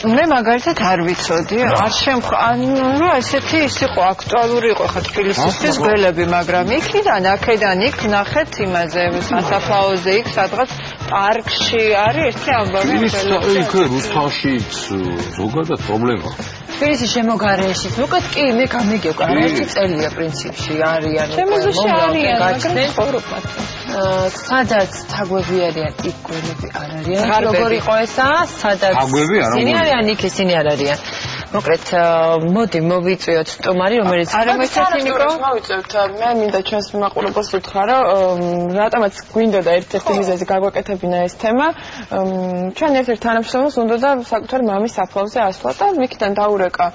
მე მაგალითად არ ვიცოდი, არ ანუ ესეთი ის იყო აქტუალური იყო ხა თბილისისთვის გველები, მაგრამ აქედან იქ ნახეთ იმაზე სასაფლაოზე იქ სადღაც პარკში არის ერთი ამბავი გველები. იქ რუსთავში ზოგადად პრობლემა. თბილისის შემოგარენში ზოგადად კი მე გამიგებ, არაერთი წელია პრინციპში არიან. შემოზოში არიან, მაგრამ ცხოვრობთ. სადაც თაგვები არიან, იქ გველები არ არიან. როგორ იყო ესა? სადაც ისინი არიან, იქ ისინი არ არიან. მოკლედ, მოდი მოვიწვიოთ სტომარი, რომელიც არ მოიწევთ მოვიწევთ. მე მინდა ჩვენს მიმაყურებელს უთხრა, რომ რატომაც გვინდოდა ერთ-ერთი მიზეზი გაგვეკეთებინა ეს თემა. ჩვენ ერთ-ერთ თანამშრომელს უნდოდა საკუთარ მამის საფლავზე ასვლა და იქიდან დაურეკა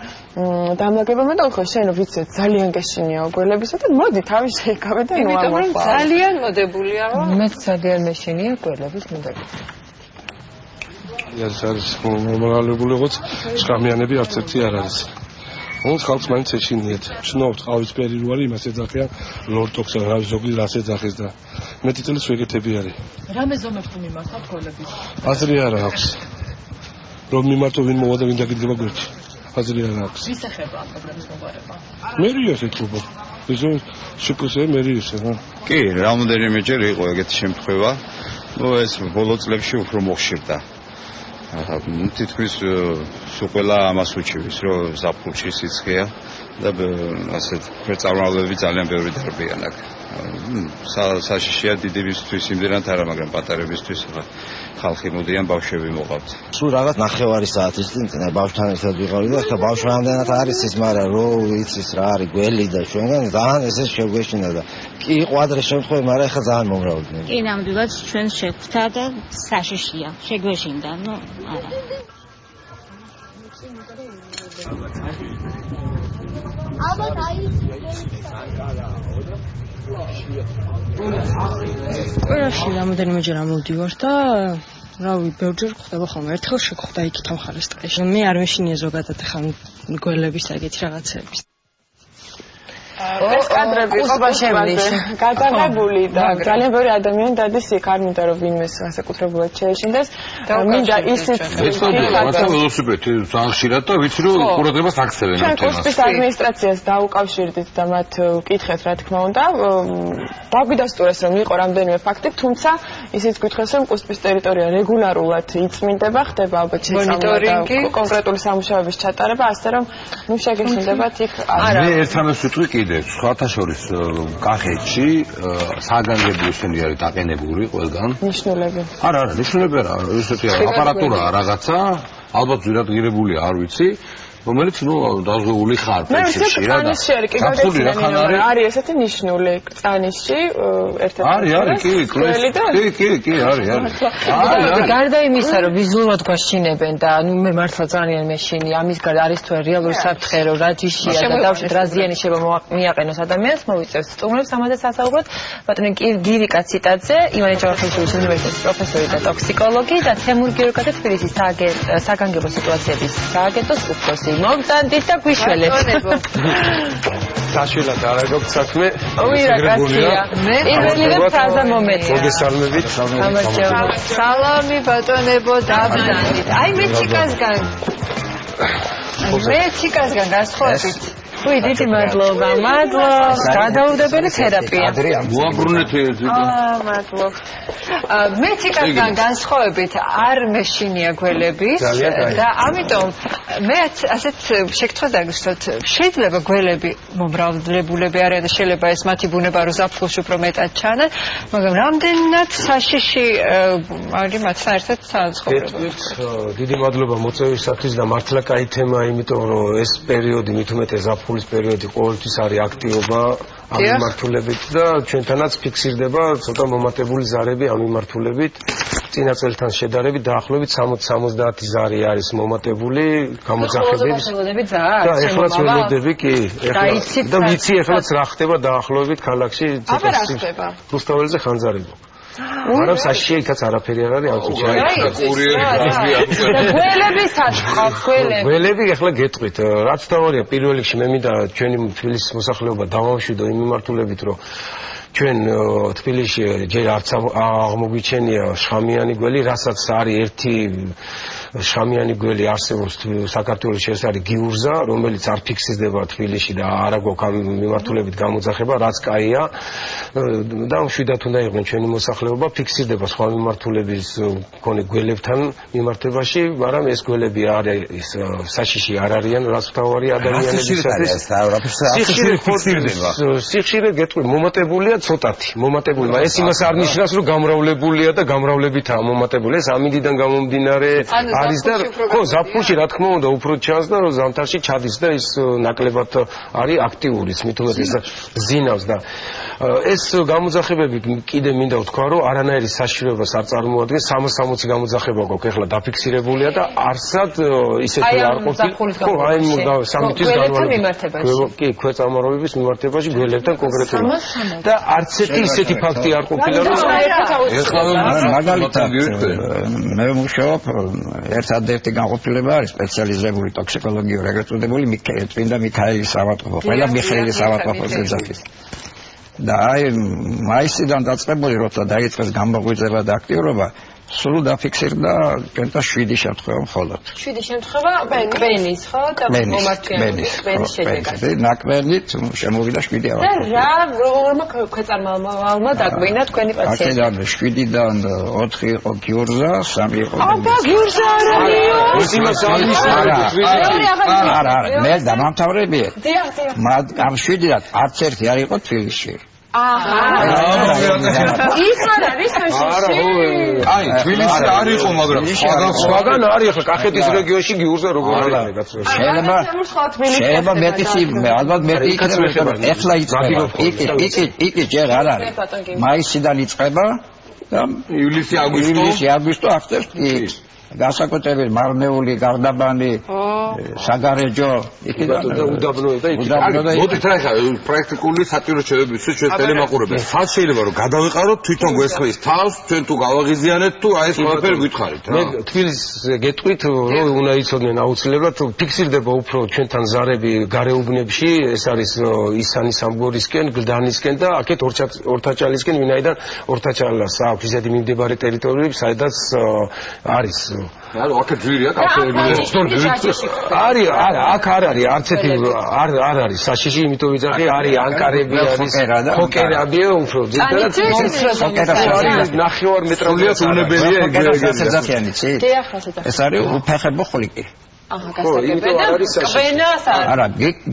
დამლაგებელმა და ხო შენ ვიცი ძალიან გეშინიაო გველებისა და მოდი თავი შეიკავე და ნუ ამოყვა. იმიტომ რომ ძალიან მოდებულია. მე ძალიან მეშინია გველების მოდელი. ეს არის ნორმალებული როგორც შხამიანები არც ერთი არ არის. Ons ხალხს მაინც ეშინიათ. ვცნობთ ყავისფერი რო არის, იმას ეძახიან ლორტოქსა, რა ზოგი რას ეძახის და მეტი წელი ვეგეტები არის. რამე ზომებს თუ მიმართავთ გველების? აზრი არ აქვს. რომ მიმართო ვინ მოვა და ვინ დაგიდება გვერდში. აზრი არ აქვს. ვის ეხება ამ პრობლემის მოგვარება? მერიოს ეთქობა. ისო შეკოსე მერიოს რა. კი, რამოდენიმეჯერ იყო ეგეთი შემთხვევა. ეს ბოლო წლებში უფრო მოხშირდა. თითქმის ყველა ამას უჩივის, რომ ზაფხულში სიცხეა და ასეთ ფერწარმავლები ძალიან ბევრი დარბიან აქ. საშიშია დიდებისთვის იმდენად არა, მაგრამ პატარებისთვის ხალხი მოდიან, ბავშვები მოყავთ. სულ რაღაც 9 საათის წინ ბავშვთან ერთად ვიყავი და ხა ბავშვი რამდენად არის ის, მაგრამ რო იცის რა არის გველი და ჩვენგან ძალიან ესე შეგვეშინა და კი იყო ადრე შემთხვევა, მაგრამ ხა ძალიან მომრავლდნენ. კი, ნამდვილად ჩვენ შეგვთა და საშიშია, შეგვეშინდა, ნუ არა. ალბათ აი ყველაში რამოდენიმეჯერ ამოვდივარ და რავი, ბევრჯერ ხდება ხოლმე. ერთხელ შეგხვდა იქით ამხარეს ტყეში. მე არ მეშინია ზოგადად ხან გველების ეგეთი რაღაცების. ეს კადრები გადაღებული და ძალიან ბევრი ადამიანი დადის იქ არ მინდა რომ ვინმეს განსაკუთრებულად შეეშინდეს მინდა ისიც ველოსიპედი ძალიან ხშირად და ვიცი რომ ყურადღებას აქცევენ ამ თემას. კუსპის ადმინისტრაციას დაუკავშირდით და მათ ვკითხეთ რა თქმა უნდა დაგვიდასტურეს რომ იყო რამდენიმე ფაქტი თუმცა ისიც გითხეს რომ კუსპის ტერიტორია რეგულარულად იწმინდება ხდება ალბათ მონიტორინგი კონკრეტული სამუშაოების ჩატარება ასე რომ ნუ შეგეშინდებათ იქ არა მე ერთამას ვიტყვი კიდე სხვათა შორის კახეთში საგანგებო ისინი არის დაყენებული ყველგან ნიშნულები არა ნიშნულები არა ესეთი აპარატურა რაღაცა ალბათ ძირადღირებული არ ვიცი რომელიც ნუ დაზღვეული ხარ პრინციპში რა და არის ესეთი ნიშნული წანიშში ერთ-ერთი არის კი არის გარდა იმისა რომ ვიზუალურად გვაშინებენ და ნუ მე მართლა ძალიან მეშინი ამის გარდა არის თუ რეალური საფრთხე რომ რა ჯიშია და დავშეთ რა ზიანი შეიძლება მიაყენოს ადამიანს მოვიწევს სტუმრებს ამაზე სასაუბრად ბატონი გივიკა ციტაძე ივანე ჯავახიშვილის უნივერსიტეტის პროფესორი და ტოქსიკოლოგი და თემურ გიორგაძე თბილისის საგანგებო სიტუაციების სააგენტოს უფროსი მომწანდით და გვიშველეთ. საშვილად არა გაქვს საქმე. უირაკაცია. მე პირველივე ფრაზა მომეწია. მოგესალმებით. სალამი ბატონებო დავდანით. აი მე ჩიკასგან გასხოვებით. Ui, დიდი მადლობა, გადაუდებელი თერაპია. მოაბრუნეთ მადლობა. მე ციკასგან განსხვავებით არ მეშინია გველების და ამიტომ მე ასეთ შეკითხვას დაგისვათ. შეიძლება გველები მომრავლებულები არიან და შეიძლება ეს მათი ბუნება რო ზაფხულში უფრო მეტად ჩანან, მაგრამ რამდენად საშიში არის მათთან ერთად საცხოვრებლად. დიდი მადლობა მოწვევისათვის და მართლა კაი თემაა, იმიტომ რომ ეს პერიოდი მით უმეტეს ზაფხულის პერიოდი ყოველთვის არის აქტიობა ამ მიმართულებით და ჩვენთანაც ფიქსირდება ცოტა მომატებული ზარები ამ მიმართულებით. წინა წელთან შედარებით დაახლოებით 60-70 ზარი არის მომატებული გამოძახების. და ეხლაც ველოდები კი. და ვიცი ეხლაც რა ხდება დაახლოებით ქალაქში ცოტა რუსთაველზე ხანძარება. მაგრამ საშიში იქაც არაფერი არ არის აუცილებლად. გველები ახლა გეტყვით, რაც თავარია პირველ რიგში მე მინდა ჩვენი თბილისის მოსახლეობა დავამშვიდო იმ მიმართულებით, რომ ჩვენ თბილისში ჯერ არც აღმოგვიჩენია შხამიანი გველი, რასაც არის ერთი შხამიანი გველი არსებობს საქართველოში, ეს არის გიურზა, რომელიც არ ფიქსირდება თბილისში და არ აქვს ამ მიმართულებით გამოძახება, რაც კაია და მშვიდად უნდა იყვნენ ჩვენი მოსახლეობა, ფიქსირდება სხვა მიმართულების მქონე გველებთან მიმართებაში, მაგრამ ეს გველები არის საშიში არ არიან, რაც მთავარი ადამიანებისათვის. სიხშირე გეტყვი, მომატებულია ცოტათი, მომატებული, მაგრამ ეს იმას არ ნიშნავს, რომ გამრავლებულია და გამრავლებითაა მომატებული. ეს ამინდიდან გამომდინარე არის და ხო, ზაფხულში რა თქმა უნდა უფრო ჩანს და რომ ზამთარში ჩადის და ის ნაკლებად არის აქტიური, მით უმეტეს ზინავს და ეს გამოძახებები კიდე მინდა ვთქვა, რომ არანაირი საშიშროებას არ წარმოადგენს, 360 გამოძახება გვაქვს ახლა დაფიქსირებულია და არსად ისეთი არ ყოფილი. ხო, აი სამი თვის განმავლობაში. კი, ქვეწარმავების მიმართებაში გველებთან კონკრეტულად. და არც ისეთი ფაქტი არ ყოფილა, რომ ეხლა მაგალითად მე ვმუშაობ ერთადერთი განყოფილება არის სპეციალიზებული ტოქსიკოლოგიური, ეგრეთ წოდებული წმინდა მიქაელის ავადმყოფო. ყველა მიხეილის ავადმყოფოს ეძახის. და აი მაისიდან დაწყებული როცა დაიწყეს გამოღვიძება და აქტიურობა, სულ დაფიქსირდა კენტა 7 შემთხვევა მხოლოდ. 7 შემთხვევა კბენის, ხო? და მომართვიანობის კბენის შედეგად. ნაკბენით შემოვიდა 7 ავადმყოფო. და რა რომა ქვეწარმავალმა დაკბინა თქვენი პაციენტი? აქედან 7-დან 4 იყო გიურზა, 3 იყო. აბა გიურზა არა, მე დამამთავრებია. მათ ამ 7-დან არც ერთი არ იყო თბილისში. ის არ არის საშიში. აი, თბილისში არ იყო, მაგრამ სხვაგან არის ახლა კახეთის რეგიონში გიურზა როგორ არის კაცო. შეიძლება მეტი ალბათ მეტი იქნება. ეხლა იწყება. იქ ჯერ არ არის. მაისიდან იწყება და ივლისი აგვისტო აღწევს ის. გასაკუთრებით მარნეული, გარდაბანი, საგარეჯო, იქიდან უდაბნოა და იქ. მოდით რა ხა პრაქტიკული საჭირო შეებისთვის ჩვენ ტელემაყურებელს. ხალხ შეიძლება რომ გადავიყაროთ თვითონ გვესხმის თავს, ჩვენ თუ გავაღიზიანეთ თუ აი ეს ყველაფერი გითხარით რა. მე თბილისს გეტყვით, რომ უნდა იცოდნენ აუცილებლად ფიქსირდება უფრო ჩვენთან ზარები გარეუბნებში, ეს არის ისანის ამბორისკენ, გლდანისკენ და აქეთ ორთაჭალისკენ, ვინაიდან ორთაჭალას აქვს ისეთი მიმდებარე ტერიტორიები, სადაც არის ანუ აქ ძვირია არის არა აქ არ არის არც ერთი არ არის საშიში იმიტომ ვიძახი არის ანკარები არის ხოკერებია უფრო ძირითადად არის ნახევარმეტროვია უნებელია ეს არის უფეხებო ხვლიკი აჰა გასაგებია კბენას არა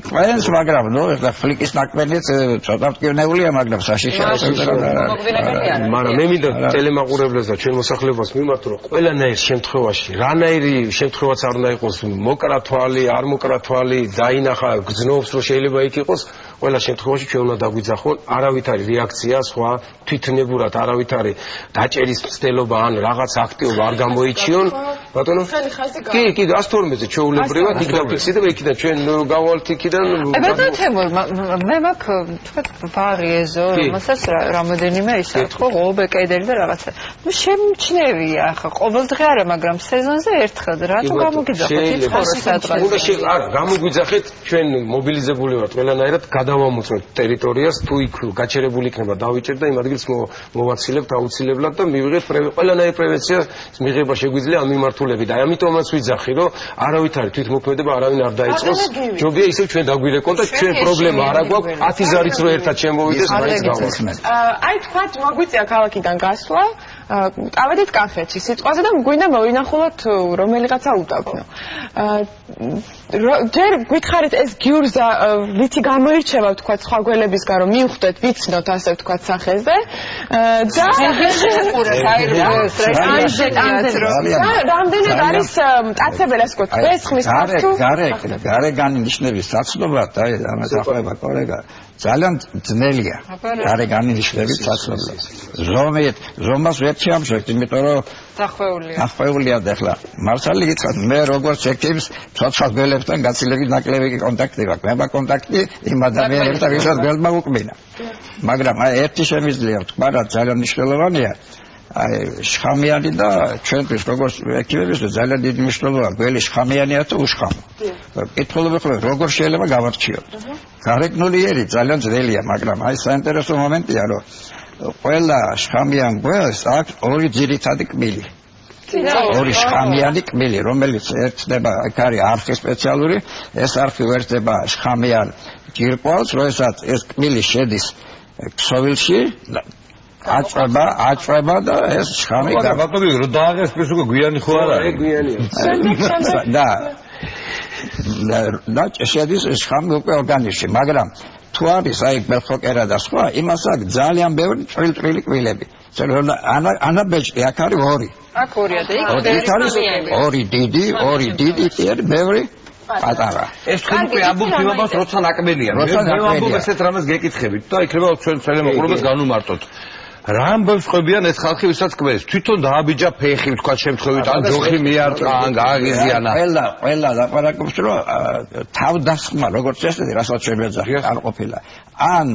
კბენს მაგრამ ნუ ეხლა ხვლიკის ნაკბენიც ცოტა მტკივნეულია მაგრამ საშიში არის მაგრამ მე მინდა ტელემაყურებლებს და ჩვენ მოსახლეობას მიმართ რომ ყველანაირ შემთხვევაში რანაირი შემთხვევაც არ უნდა იყოს მოკრა თვალი არ მოკრა თვალი დაინახა გძნობს რომ შეიძლება იქ იყოს ყველა შემთხვევაში ჩვენ უნდა დაგვიძახონ არავითარი რეაქცია სხვა თვითნებურად არავითარი დაჭერის მცდელობა ან რაღაც აქტივობა არ გამოიჩიონ ბატონო კი 112-ზე ჩვეულებრივად იქ დაფიქსირდება იქიდან ჩვენ გავალთ იქიდან ბატონო თემურ მე მაქვს თქვათ ბაღი ეზო რომელსაც რამოდენიმე ისე ხო ღობე კედელი და რაღაცა ნუ შემჩნევია ახლა ყოველდღე არა მაგრამ სეზონზე ერთხელ რატო გამოგიძახოთ იცხოვრო სადღაც არა გამოგვიძახეთ ჩვენ მობილიზებული ვართ ყველანაირად გადავამოწმოთ ტერიტორიას თუ იქ გაჩერებული იქნება დავიჭერთ და იმ ადგილს მოვაცილებთ აუცილებლად და მივიღეთ ყველანაირ პრევენციას მიღება შეგვიძლია ამ მიმართულებით და ამიტომაც ვიძახი რომ არავითარი თვითმოქმედება არავინ არ დაიწყოს ჯობია ისევ ჩვენ დაგვირეკონ და ჩვენ პრობლემა არ აქვს 10 ზარიც რო ერთად შემოვიდეს მაინც გავახსნათ აი თქვათ მოგვიწია ქალაქიდან გასვლა ავედით კახეთში სიტყვაზე და გვინდა მოვინახულოთ რომელიღაცა უდაბნო ჯერ გითხარით ეს გიურზა ვიცი გამოირჩევა თქვათ სხვა გველებისგან რომ მივხვდეთ ვიცნოთ ასე თქვათ სახეზე და რამდენად არის მტაცებელი ასე ვთქვათ ვესხმის გარეგანი ნიშნების საცნობა და ამას ახლა კოლეგა ძალიან ძნელია გარეგანი ნიშნების საცნობა ზომას ვერ ჩამშევთ იმიტომ რომ დახვეულია და ახლა მართალი გითხრათ მე როგორც ექიმს ცოცხალ გველებთან გაცილებით ნაკლები კონტაქტი მაქვს მე მაქვს კონტაქტი იმ ადამიანებთან ვისაც გველმა უკმინა მაგრამ აი ერთი შემიძლია ვთქვა რა ძალიან მნიშვნელოვანია აი შხამიანი და ჩვენთვის როგორც ექიმებისთვის ძალიან დიდი მნიშვნელობა გველი შხამიანია თუ უშხამო კითხულობ ხოლმე როგორ შეიძლება გავარჩიოთ გარეგნულიერი ძალიან ძნელია მაგრამ აი საინტერესო მომენტია რომ ყველა შხამიან გველს აქვს ორი ძირითადი კბილი ორი შხამიანი კბილი, რომელიც ერთდება, აქ არის არხი სპეციალური, ეს არხი ვერთდება შხამიან ჯირკვალს, როდესაც ეს კბილი შედის ქსოვილში, აწვება და ეს შხამი ბატონო, რო დააღეს ეს უკვე გვიანი ხო არა? გვიანია. და შედის შხამი უკვე ორგანიზმში, მაგრამ თუ არის აი ბელხოკერა და სხვა, იმას აქვს ძალიან ბევრი წვრილ-წვრილი კბილები. ანაბეჭდი აქ არის ორი. აქ ორია და იქ არის ორი დიდი კი არის ბევრი პატარა. ეს თქვენ უკვე ამბობთ იმას, როცა ნაკბელია. მე ვამბობ ესეთ რამეს გეკითხებით და იქნება ჩვენ ძალიან მოყურებას განუმარტოთ. რა ამბობს ყვებიან ეს ხალხი ვისაც კვეს თვითონ დააბიჯა ფეხი თქვა შემთხვევით ან ჯოხი მიარტყა ან გააღიზიანა ყველა ლაპარაკობს რომ თავდასხმა როგორც წესი რასაც შემეძახა არ ყოფილა ან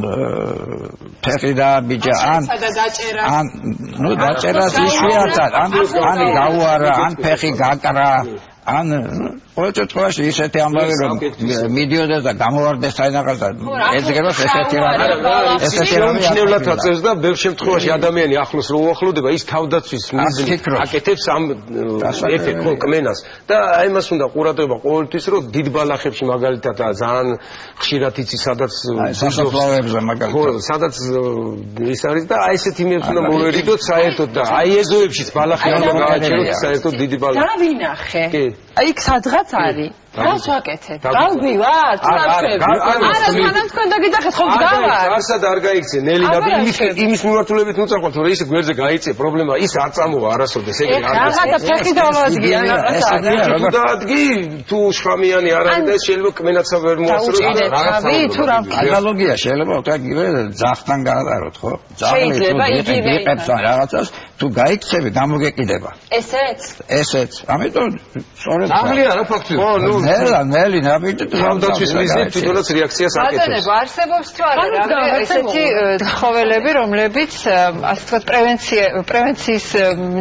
ფეხი დააბიჯა ან ნუ დაჭერას იშვიათად ან გაუარა ან ფეხი გაკრა ან ყოველ შემთხვევაში ისეთი ამბავი რომ მიდიოდეს და გამოვარდეს საინახავსა ეძგება ესეთი რამე მნიშვნელოვნად აწევს და ბევრ შემთხვევაში ადამიანი ახლოს რო უახლოვდება ის თავდაცვის მიზნით აკეთებს ამ ეფექტ კმენას და აი მას უნდა ყურადღება ყოველთვის რომ დიდ ბალახებში მაგალითად ძალიან ხშირად იცი სადაც სასაფლაოებზე მაგალითად სადაც ის არის და აი ესეთი იმებს უნდა მოვერიდოთ საერთოდ და აი ეზოებშიც ბალახი უნდა გააჩეროთ საერთოდ დიდი ბალახი და ვინახე აი იქ სადღაც არის რას ვაკეთებ? გავგვივართ? არა, სანამ თქვენ დაგიძახეთ ხო გავარ? არსად არ გაიქცე ნელინა იმის მიმართულებით უწარყვათ რომ ის გვერდზე გაიწე პრობლემა ის არ წამოვა არასოდეს ეგრე არ რაღაცა ფეხი დავაზგია რაღაცა დაადგი თუ შხამიანი არ არის და შეიძლება კმენაცა ვერ მოასწროს რაღაცა თუ რა ანალოგია შეიძლება უკაგივე ძახთან გაატაროთ ხო? შეიძლება იგივე იყებს რაღაცას თუ გაიქცები გამოგეკიდება ესეც ამიტომ სწორედ აღლია რა ფაქტია ხო ნუ ნელი ნაბიჯი თავდაცვის მიზნით თვითონაც რეაქციას აკეთებს. ბატონო, არსებობს თუ არა ესეთი ცხოველები, რომლებიც ასე ვთქვათ პრევენციის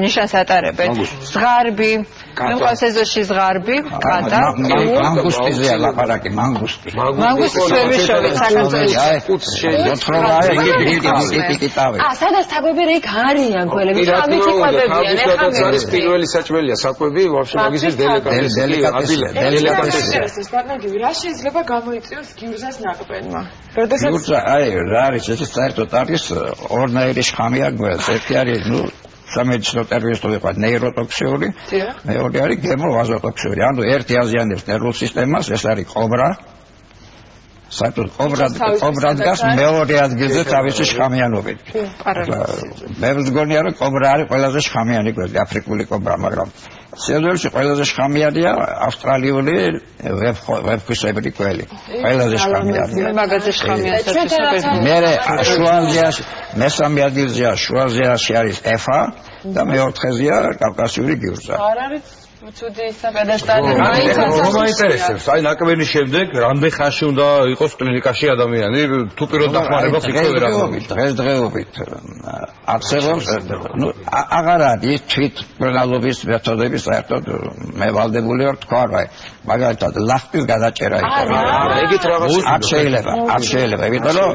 ნიშანს ატარებენ. ზღარბი, მეყავს ეზოში ზღარბი, კატა, მანგუსტიზეა ლაპარაკი, მანგუსტი. მანგუსტის ვერვიშოვი საქართველოში. სადაც თაგვები რა იქ არიან გველები, ამით იყვებიან, ეხლა არის პირველი საჭმელია საკვები, ვაფშე მაგის დელიკატესია. რა შეიძლება გამოიწვიოს გიურზას ნაკბენმა? გიურზა, აი, რა არის ეს საერთოდ არის ორნაირი შხამია გველს. ერთი არის, ნუ სამედიცინო ტერმინით ვიყავ ნეიროტოქსიური, მეორე არის გემოვაზოტოქსიური. ანუ ერთი აზიანებს ნერვულ სისტემას, ეს არის კობრა. საერთოდ კობრა დგას მეორე ადგილზე თავისი შხამიანობით. მე ვგონია რომ კობრა არის ყველაზე შხამიანი გველი, აფრიკული კობრა, მაგრამ სიძველში ყველაზე შხამიანია ავსტრალიული ვებქვისებრი გველი. ყველაზე შხამიანია. მაგაზე შხამიანია. მე შუა აზიაში, მესამე ადგილზეა შუა აზიაში არის ეფა და მეოთხეზეა კავკასიური გიურზა. არ არის უცუდი საპედესტალი. მოინტერესებს, აი ნაკბენის შემდეგ რამდენ ხანში უნდა იყოს კლინიკაში ადამიანი, თუ პირველ დახმარებას იქნება რა მოგვიჭრა. დღესდღეობით არსებობს, ნუ აღარ არის თვითმკვლელობის მეთოდები საერთოდ მე ვალდებული ვარ თქვა რა, მაგალითად ლახტის გადაჭერა იქნება. ეგეთ რაღაც არ შეიძლება, იმიტომ რომ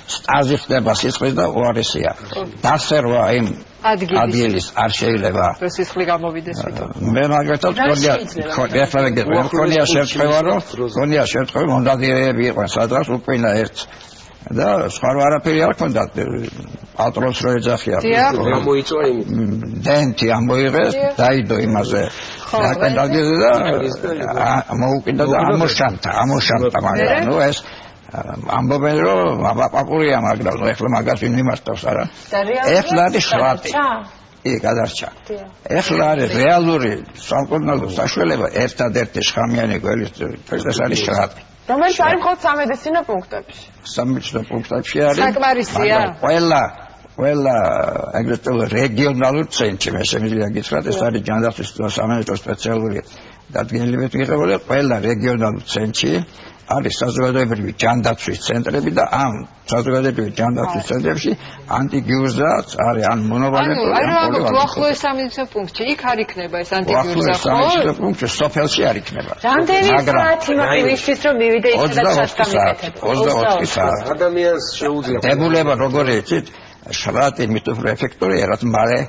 სტაზი ხდება სისხლის და უარესია. დასერვა იმ ადგილის არ შეიძლება. სისხლი გამოვიდეს თვითონ. მე მაგალითად მქონია შერწყევა, რომ მონდადირეები იყვნენ სადღაც უკინა ერთს. და სხვა არაფერი არ ქონდა პატრონს რო ეძახია. გამოიწვა იმით. დენტი ამოიღეს, დაიდო იმაზე. დაკენდაგეზე და მოუკიდა და ამოშამთა, მაგრამ ნუ ეს ამბობენ რომ აპაპურია მაგრამ ნუ ეხლა მაგას ვინ მიმართავს არა ეხლა არის შვატი კი გადარჩა ეხლა არის რეალური სამკურნალო საშუალება ერთადერთი შხამიანი გველის ეს არის შვატი რომელიც არის მხოლოდ სამედიცინო პუნქტებში სამედიცინო პუნქტებში არის საკმარისია ყველა ეგრეთ წოდებული რეგიონალური ცენტრი მე შემიძლია გითხრათ ეს არის ჯანდაცვის სამედიცინო სპეციალური დადგენილებით მიღებული ყველა რეგიონალური ცენტრი არის საზოგადოებრივი ჯანდაცვის ცენტრები და ამ საზოგადოებრივი ჯანდაცვის ცენტრებში ანტიგიურზაც არის ან მონოვალენტური ან პოლივალენტური. უახლოეს სამედიცინო პუნქტში იქ არ იქნება ეს ანტიგიურზა ხო? სამედიცინო პუნქტში სოფელში არ იქნება. რამდენი საათი მივისთვის რომ მივიდე იქ და ჩასტამიკეთებ? 24 საათი. ადამიანს შეუძლია. დებულება როგორი იცით? შვატი მით უფრო ეფექტურია, რაც მალე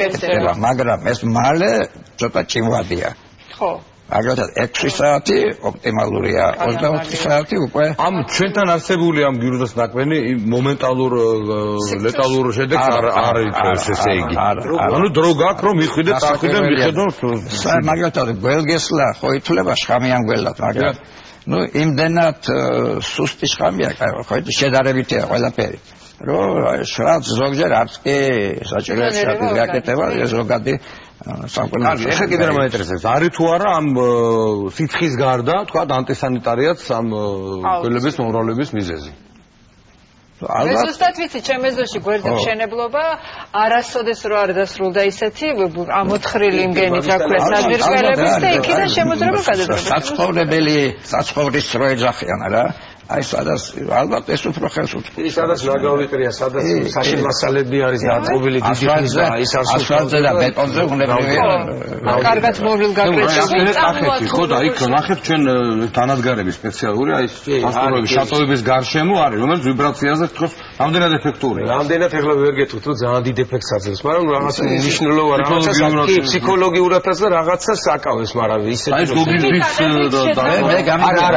გეცემა. მაგრამ ეს მალე ცოტა ჭიმვადია. ხო. აგრეთვე 6 საათი ოპტიმალურია, 24 საათი უკვე. ამ ჩვენთან არსებული ამ გიურზას ნაკვენი მომენტალურ ლეტალურ შედეგს არ იწევს ესე იგი. ანუ დრო გაქვს რომ მიხვიდე, წახვიდე, მიხედო. მაგალითად გველგესლა ხო ითვლება შხამიან გველად, მაგრამ ну იმდენად სუსტი შხამია, ხო შედარებითია ყველაფერი. რომ შრაც ზოგჯერ არც კი საჭიროა შრატის გაკეთება, ზოგადი სამკურნალო. ეხლა კიდე რა მაინტერესებს, არის თუ არა ამ სითხის გარდა, თქვა ანტისანიტარიაც ამ გველების მომრავლების მიზეზი. ალბათ ზუსტად ვიცი, ჩემ ეზოში გვერდზე მშენებლობა არასოდეს რო არ დასრულდა ისეთი ამოთხრილი იმგენით რა ქვია საძირკველების და იქიდან შემოძრება გადადება. საცხოვრების რო ეძახიან რა. აი სადაც ალბათ ეს უფრო ხელს უწყობს. ის სადაც ნაგავიტრია, სადაც საშენ მასალები არის დაწყობილი დიდი ხნის და ის ასფალტზე და ბეტონზე უნებრივია. კარგად მოვილგაგრეთ. ხო და იქ ნახეთ ჩვენ დანადგარების სპეციალური აი ასტროლოგიის შატოების გარშემო არის, რომელიც ვიბრაციაზე თქოს რამდენად ეფექტურია. რამდენად ეხლა ვერ გეტყვით რომ ძალიან დიდ ეფექტს აძლევს, მაგრამ რაღაც მნიშვნელოვანი რაღაცა ფსიქოლოგიურადაც და რაღაცას აკავებს, მაგრამ ისეთი აი გოგირდის და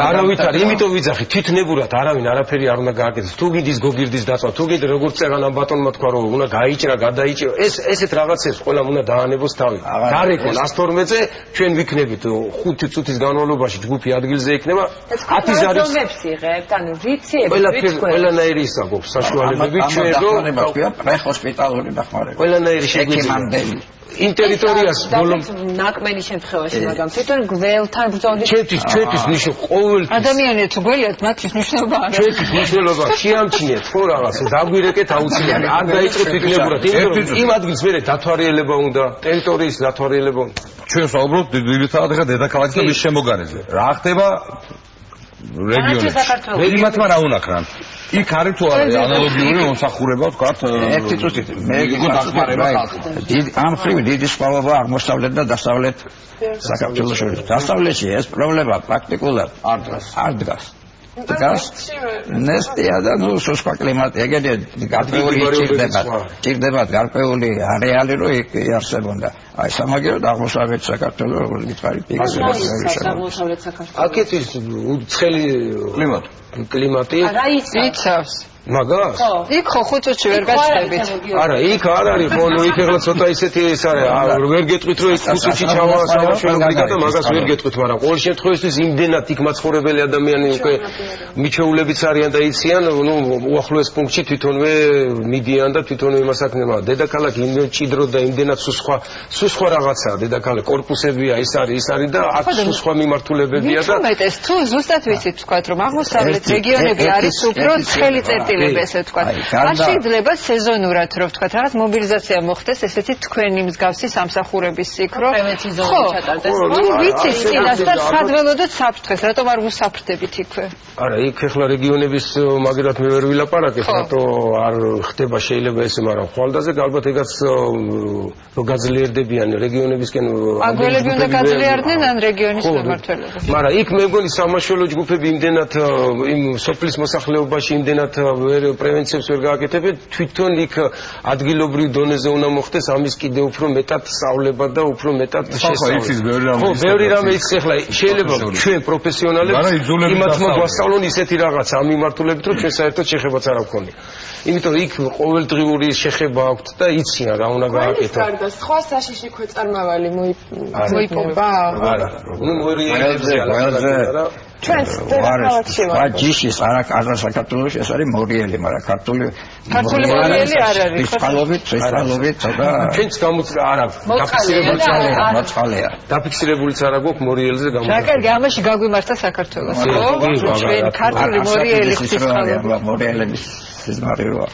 არავითარ, იმიტომ ვიძახი თვითნებურად არავინ არაფერი არ უნდა გააკეთოს. თუ გიდის გოგირდის დაცვა, თუ გიდ როგორც წეგან ამ ბატონმა თქვა რომ უნდა გაიჭრა, გადაიჭრა, ესეთ რაღაცებს ყველამ უნდა დაანებოს თავი. გარეკონ 112-ზე ჩვენ ვიქნებით 5 წუთის განმავლობაში ჯგუფი ადგილზე იქნება 10 ზარის იღებთ, ანუ ვიციებით ყველანაირი ის აქვს საშუალებები ჩვენ რომ პრეჰოსპიტალური დახმარება. ყველანაირი შეგვიძლია იმ ტერიტორიას ბოლოს ნაკმენის შემთხვევაში, მაგრამ თვითონ გველთან ბრძოლის ჩვენთვის ნიშნავს ყოველთვის ადამიანებს თუ გველიათ მათთვის მნიშვნელობა არა. ჩვენთვის მნიშვნელობა შეამჩნიეთ ხო რაღაც დაგვირეკეთ აუცილებლად არ დაიწყოთ იქნებურად იმ ადგილს მერე დათვალიერება უნდა ტერიტორიის დათვალიერება უნდა ჩვენ საუბრობთ ძირითადად ახლა დედაქალაქის და მის შემოგარენზე რა ხდება რეგიონებში მათმა რა უნახრან იქ არის თუ არა ანალოგიური მომსახურება ვთქვათ ერთი წუთით მე გიხმარება ამ ხრივ დიდი სხვაობა აღმოსავლეთ და დასავლეთ საქართველოს შორის დასავლეთში ეს პრობლემა პრაქტიკულად არ დგას ნესტია და ნუ სხვა კლიმატი ეგეთი გარკვეული ჭირდება გარკვეული არეალი რომ იქ იარსებოდა აი სამაგიეროდ აღმოსავლეთ საქართველოს როგორც გითხარი აღმოსავლეთ საქართველოს აქეთ ის ცხელი კლიმატი რა იცავს მაგას? იქ ხო 5 წუთში ვერ გაჩნდებით. არა, იქ არ არის, ხო, ნუ იქ ეხლა ცოტა ისეთი ის არის, ვერ გეტყვით რომ 5 წუთში ჩავასავაშო და მაგას ვერ გეტყვით, მაგრამ ყოველ შემთხვევაში იმდენად იქ მაცხოვრებელი ადამიანი უკვე მიჩეულებიც არიან და იციან, ნუ უახლოეს პუნქტში თვითონვე მიდიან და თვითონვე იმასაკნება. დედაქალაქი იმდენ ჭიდრო და იმდენად სუსხვა რაღაცაა, დედაქალაქი კორპუსებია, ის არის და აქ სუსხვა მიმართულებებია და მეტეს თუ ზუსტად ვიცით თქვათ რომ აღმოსავლეთ რეგიონები არის უფრო ცხელი ესე ვთქვათ. არ შეიძლება სეზონურად რომ ვთქვათ რაღაც მობილიზაცია მოხდეს ესეთი თქვენი მსგავსი სამსახურების იქ რომ ხო ვიცით წინასწარ სადველოდოთ საფრთხეს რატომ არ ვუსაფრთხდებით იქვე არა იქ ეხლა რეგიონების მაგერად მე ვერ ვილაპარაკებ რატო არ ხდება შეიძლება ესე მაგრამ ხვალდაზე ალბათ ეგაც რომ გაძლიერდებიან რეგიონებისკენ აგველები უნდა გაძლიერდნენ ან რეგიონის მმართველობა მაგრამ იქ მე მგონი სამაშველო ჯგუფები იმდენად იმ სოფლის მოსახლეობაში იმდენად ვერ პრევენციებს ვერ გააკეთებენ თვითონ იქ ადგილობრივ დონეზე უნდა მოხდეს ამის კიდე უფრო მეტად სწავლება და უფრო მეტად შესწავლა. ხო, ბევრი რამე იცის ახლა შეიძლება ჩვენ პროფესიონალებს იმათ მოგვასწავლონ ისეთი რაღაც ამ მიმართულებით რომ ჩვენ საერთოდ შეხებაც არ აქვს. იმიტომ იქ ყოველდღიური შეხება აქვს და იციან რა უნდა გააკეთო. სხვა საშიში ქვეწარმავალი მოიპოვა? არა. ნუ მორიელებზე არა. ჩვენს დედაქალაქში ვარ. ჯიშის არა საქართველოში ეს არის მორიელი, მაგრამ ქართული მორიელი არ არის. წყალობით და ჩვენც არა მოწყალეა. დაფიქსირებულიც არა გვაქვს მორიელზე გამოცხადებული. რა კარგი, ამაში გაგვიმართა საქართველოს. ხო? ჩვენ ქართული მორიელი ღვთისმშობელი მორიელების სიზმარეა.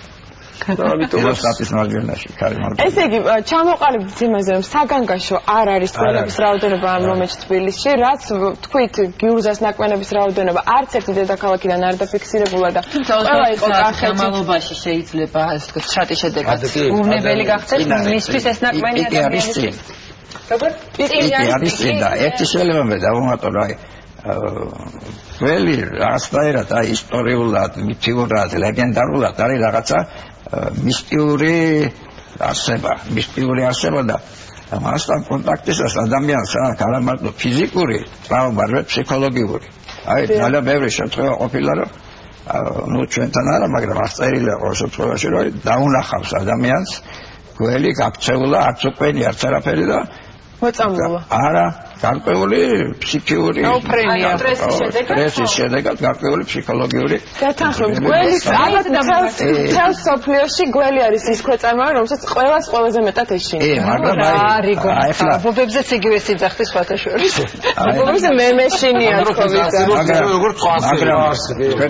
ესე იგი, ჩამოყალიბდით იმაზე, რომ საგანგაშო არ არის გველების რაოდენობა ამ მომენტში თბილისში, რაც თქვით გიურზას ნაკმენების რაოდენობა არც ერთი დედაქალაქიდან არ დაფიქსირებულა და ყველა იყო კახეთში შეიძლება ასე ვთქვათ, შრატის შედეგად უვნებელი გახდეს მისთვის ეს ნაკმენი ადამიანები. როგორ? ის და ერთი შეიძლება მე დავუმატო რა გველი ასპაერად ისტორიულად, მითიურად, ლეგენდარულად არის რაღაცა მისტიური არსება, მისტიური არსება და მასთან კონტაქტისას ადამიანს არა მარტო ფიზიკური ტრავმა, არამედ ფსიქოლოგიური. აი ძალიან ბევრი შემთხვევა ყოფილა რომ ну ჩვენთან არა, მაგრამ აღწერილია ყოველ შემთხვევაში რომ დაუნახავს ადამიანს გველი გაქცეულა, არც უკენი, არც არაფერი და მოწამულა. არა, გარკვეული ფსიქიური სტრესის შედეგად გარკვეული ფსიქოლოგიური გათანხმებით გველი ალბათ თავს სოფლიოში გველი არის ის ქვეწარმავი რომელსაც ყველაზე მეტად ეშინია. მაგრამ აი ბობებზეც იგივე სიძახის სხვათა შორის. ბობებზე მე მეშინია თქო როგორ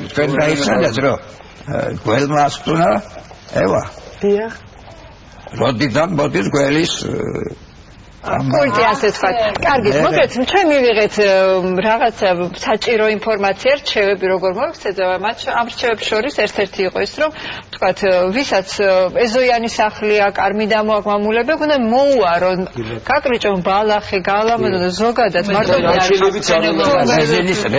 თქვენ დაიცადეთ რომ გველმა ასტუნა ევა დიახ როდიდან მოდის გველის კულტი ასე თქვა. კარგი, მოგეთ, ჩვენ მივიღეთ რაღაცა საჭირო ინფორმაცია, რჩევები როგორ მოიქცეთ, ამ რჩევებს შორის ერთ-ერთი იყო ის, რომ თქვა, ვისაც ეზოიანი სახლია, კარმიდამო აქვს მამულები, უნდა მოუარონ, გაკრიჭონ ბალახი, გალამაზონ და ზოგადად მარტო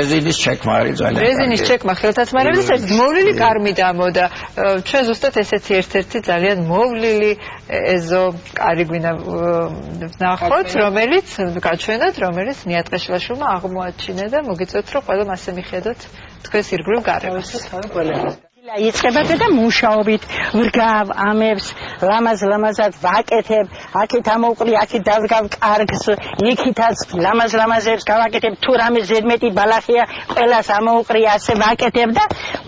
რეზინის ჩეკმა არის ძალიან. რეზინის ჩეკმა ხელთათმარების ეს მოვლილი კარმიდამო და ჩვენ ზუსტად ესეთი ერთ-ერთი ძალიან მოვლილი ეზო კარი გვინდა ნახოთ, რომელიც გაჩვენოთ, რომელიც ნიატყეშვილაშვილმა აღმოაჩინა და მოგიწევთ, რომ ყველა მასე მიხედოთ თქვენს ირგვლივ გარემოს. იწყება და მუშაობით ვრგავ ამებს ლამაზად ვაკეთებ, აქეთ ამოვყრი, აქეთ დავდგავ კარგს, იქითაც ლამაზებს გავაკეთებ, თუ რამე ზედმეტი ბალახია, ყველას ამოვყრი, ასე ვაკეთებ და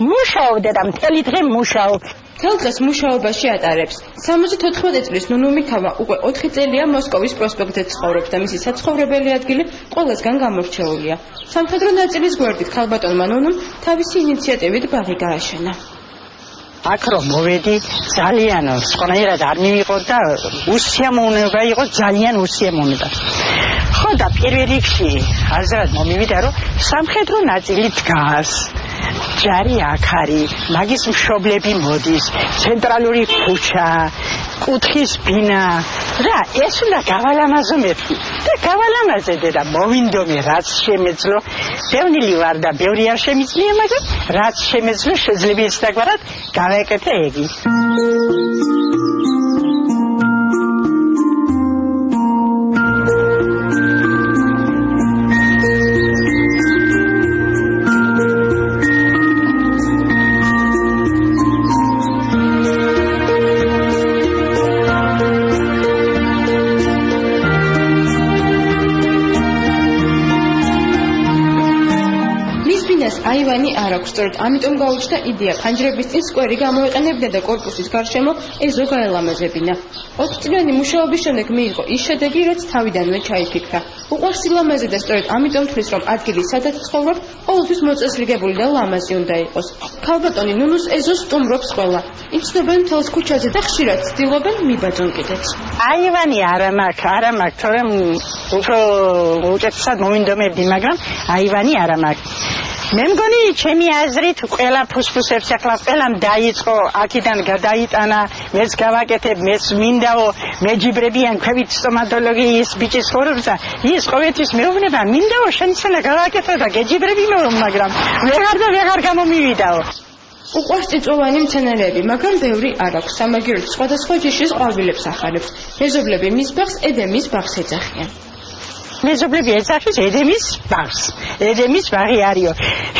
მუშაობ და მთელი დღე მუშაობ. მთელ დღეს მუშაობაში ატარებს. 74 წლის ნუნუ მიქავა უკვე 4 წელია მოსკოვის პროსპექტზე ცხოვრობს და მისი საცხოვრებელი ადგილი ყველასგან გამორჩეულია. სამხედრო ნაწილის გვერდით ქალბატონმა ნუნუმ თავისი ინიციატივით ბაღი გააშენა. აქ რომ მოვედი ძალიან სწორად არ მივიღო და უსიამოვნება იყო, ძალიან უსიამოვნება. ხო და პირველ რიგში აზრად მომივიდა რომ სამხედრო ნაწილი დგას. ჯარი აქ არის, მაგის მშობლები მოდის, ცენტრალური ქუჩა, კუთხის ბინა და ეს უნდა გავალამაზობები და გავალამაზებდი და მოვინდომე რაც შემეძლო. ბევრნილი ვარ და ბევრი არ შემიძლია, მაგრამ რაც შემეძლო შეიძლება ის დაგვარად გავაკეთე ეგი. აივანი არ აქვს, სწორედ ამიტომ გაუჩნდა იდეა ფანჯრების წინ სკვერი გამოეყენებინა და კორპუსის გარშემო ეზო გაელამაზებინა. 4 წლიანი მუშაობის შემდეგ მიიღო ის შედეგი, რაც თავიდანვე ჩაიფიქრა. უყვარს სილამაზე და სწორედ ამიტომ თვლის, რომ ადგილი სადაც ცხოვრობ, ყოველთვის მოწესრიგებული და ლამაზი უნდა იყოს. ქალბატონი ნუნუს ეზოს სტუმრობს ყველა. იცნობენ მთელს ქუჩაზე და ხშირად ცდილობენ მიბაძონ კიდეც. აივანი არა მაქვს, თორემ უფრო უჭეცად მომინდომებდი, მაგრამ აივანი არა მაქვს. მე მგონი ჩემი აზრით ყველა ფუსფუსებს ახლა ყველამ დაიწყო, აქედან გადაიტანა, მეც გავაკეთებ, მეც მინდაო, მეჯიბრებიან ქვევით სტომატოლოგიის ბიჭის ხორობს და ის ყოველთვის მეუბნება, მინდაო შენცელა გავაკეთო და გეჯიბრები მაგრამ ვეღარ გამომივიდაო. უყვარს წიწვოვანი მცენარეები, მაგრამ ბევრი არ აქვს. სამაგიეროდ სხვადასხვა ჯიშის ყვავილებს ახარებს. მეზობლები მის ბაღს ედემის ბაღს ეძახიან. მეზობლები ეძახის ედემის ბაღს. ედემის ბაღი არისო.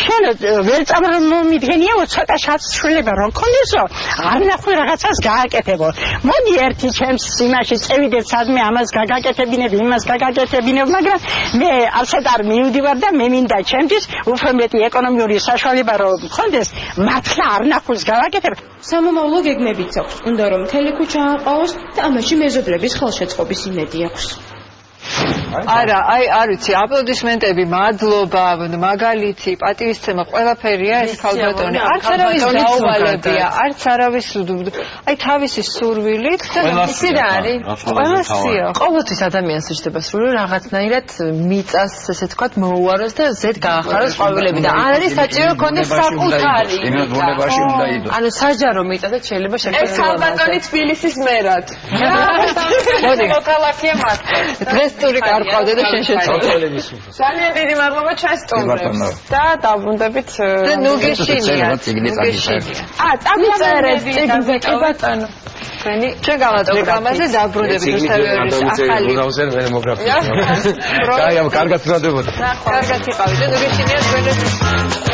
შენ ვერ წამომიდგენიაო ცოტა შაცვლება რომ კონდესო, არ ნახვი რაღაცას გააკეთებო. მოდი ერთი ჩემს იმაში წევიდეთ სადმე ამას გაგაკეთებინებ, იმას გაგაკეთებინებ, მაგრამ მე ასეთ არ მივდივარ და მე მინდა ჩემთვის უფრო მეტი ეკონომიური საშუალება რომ მქონდეს, მართლა არ ნახულს გავაკეთებ. სამომავლო გეგმებიც აქვს. უნდა რომ მთელი ქუჩა აყავოს და ამაში მეზობლების ხელშეწყობის იმედი აქვს. არა, არ ვიცი, აპლოდისმენტები, მადლობა, მაგალითი, პატივისცემა, ყველაფერია ეს ქალბატონი. არც არავის დაუვალებია, არც არავის თავისი სურვილით და ისი და არის. ყველასია. ყოველთვის ადამიანს ეჭდება სურვილი რაღაცნაირად მიწას, ესე ვთქვათ, მოუაროს და ზედ გაახაროს ყვავილები და არ არის საჭირო ქონდეს საკუთარი. ანუ საჯარო მიწა და შეიძლება ეს ქალბატონი თბილისის მერად. მოდი. მოქალაქეა მართლა. დღეს ტური კარყავდა და შენ შეწოდე. ძალიან დიდი მადლობა ჩვენს სტუმრებს და დაბრუნდებით და ნუგეშინია. წაგიწერეთ წიგნზე კი ბატონო. თქვენი ჩვენ გავაწყობთ ამაზე დაბრუნდებით რუსთავის ახალი გუნაუსერ მე მოგრაფია. კაი, ამ კარგად ვწადებოდა. კარგად იყავით, ნუ გეჩინიათ თქვენ